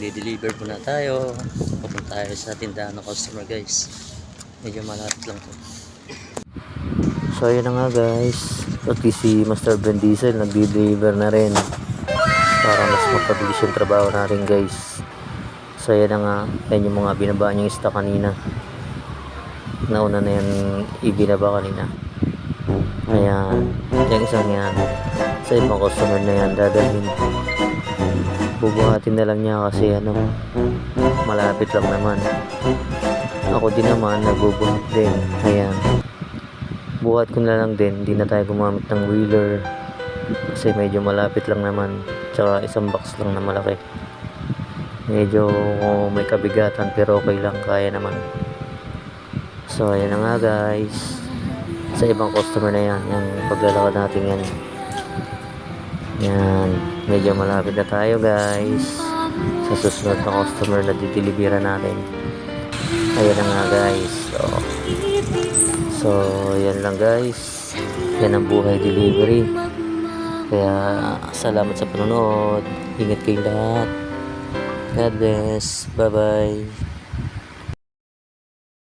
magde-deliver muna tayo. Pupunta tayo sa tindahan ng customer guys. Medyo malapit lang to. So ayun na nga guys, pati si Master Brand Diesel nagde-deliver na rin para mas mapabilis yung trabaho natin guys. So ayan na nga, yan yung mga binaba niyang stock kanina. Nauna na yan ibinaba kanina. Ayan, yung isang yan sa ibang customer na yan dadalhin. Bubuhatin na lang niya kasi malapit lang naman. Ako din naman nagbubuhat din. Ayan, buhat ko na lang din, hindi na tayo gumamit ng wheeler kasi medyo malapit lang naman, tsaka isang box lang na malaki. Medyo may kabigatan pero okay lang, kaya naman. So ayan na nga guys, sa ibang customer na yan, yung paglalakad natin yan. Yan, medyo malapit na tayo guys sa susunod na customer na dideliveran natin. Ayan na nga guys. So yan lang guys, yan ang buhay delivery. Kaya salamat sa panonood, ingat kayong lahat, God bless, bye bye.